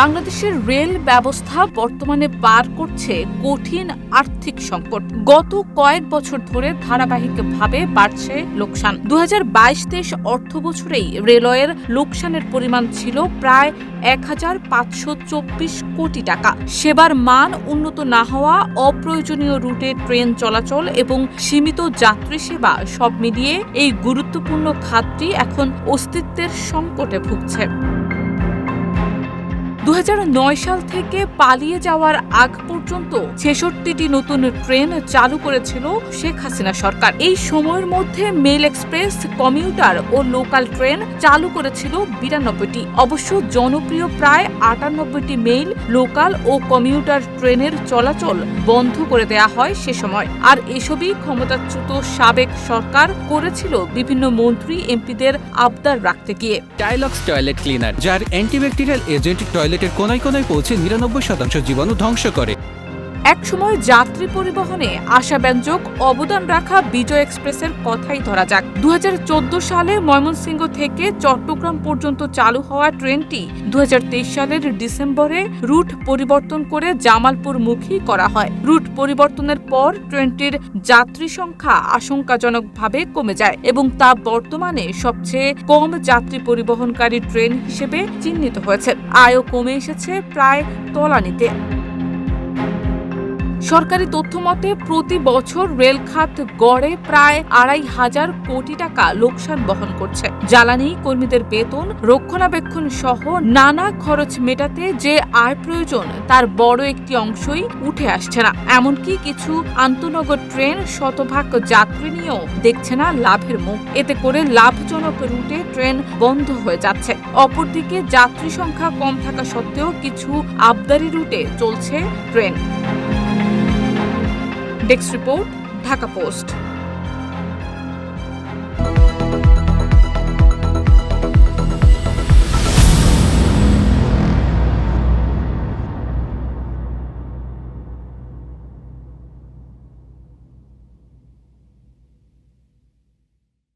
বাংলাদেশের রেল ব্যবস্থা বর্তমানে পার করছে কঠিন আর্থিক সংকট। গত কয়েক বছর ধরে ধারাবাহিকভাবে বাড়ছে লোকসান। ২০২২-২৩ অর্থ বছরেই রেলওয়ের লোকসানের পরিমাণ ছিল প্রায় ১,৫২৪ কোটি টাকা। সেবার মান উন্নত না হওয়া, অপ্রয়োজনীয় রুটে ট্রেন চলাচল এবং সীমিত যাত্রী সেবা সব মিলিয়ে এই গুরুত্বপূর্ণ খাতটি এখন অস্তিত্বের সংকটে ভুগছে। ২০০৯ সাল থেকে পালিয়ে যাওয়ার আগ পর্যন্ত ৬৬টি নতুন ট্রেন চালু করেছিল শেখ হাসিনা সরকার। এই সময়ের মধ্যে মেল এক্সপ্রেস, কমিউটার ও লোকাল ট্রেন চালু করেছিল ৯২টি। অবশ্য জনপ্রিয় প্রায় ৯৮টি মেইল, লোকাল ও কমিউটার ট্রেনের চলাচল বন্ধ করে দেয়া হয় সে সময়। আর এসবই ক্ষমতাচ্যুত সাবেক সরকার করেছিল বিভিন্ন মন্ত্রী এমপিদের আবদার রাখতে গিয়ে। টাইলক্স টয়লেট ক্লিনার, যার অ্যান্টিব্যাকটেরিয়াল এজেন্ট টয়লেটের কোনায় কোনায় পৌঁছে ৯৯% জীবাণু ধ্বংস করে। একসময় যাত্রী পরিবহনে আশাব্যঞ্জক অবদান রাখা বিজয় এক্সপ্রেসের কথাই ধরা যাক। ২০১৪ সালে ময়মনসিংহ থেকে চট্টগ্রাম পর্যন্ত চালু হওয়া ট্রেনটি ২০২৩ সালের ডিসেম্বরে রুট পরিবর্তন করে জামালপুরমুখী করা হয়। রুট পরিবর্তনের পর ট্রেনটির যাত্রী সংখ্যা আশঙ্কাজনকভাবে কমে যায় এবং তা বর্তমানে সবচেয়ে কম যাত্রী পরিবহনকারী ট্রেন হিসেবে চিহ্নিত হয়েছে। আয়ও কমে এসেছে প্রায় তলানিতে। সরকারি তথ্য মতে প্রতি বছর রেল খাত গড়ে প্রায় ২৫০০ কোটি টাকা লোকসান বহন করছে। জ্বালানি, কর্মীদের বেতন, রক্ষণাবেক্ষণ সহ নানা খরচ মেটাতে যে আয় প্রয়োজন তার বড় একটি অংশই উঠে আসছে না। এমনকি কিছু আন্তনগর ট্রেন শতভাগ যাত্রী নিয়েও দেখছে না লাভের মুখ। এতে করে লাভজনক রুটে ট্রেন বন্ধ হয়ে যাচ্ছে। অপরদিকে যাত্রী সংখ্যা কম থাকা সত্ত্বেও কিছু আবদারি রুটে চলছে train. Desk report, Dhaka post.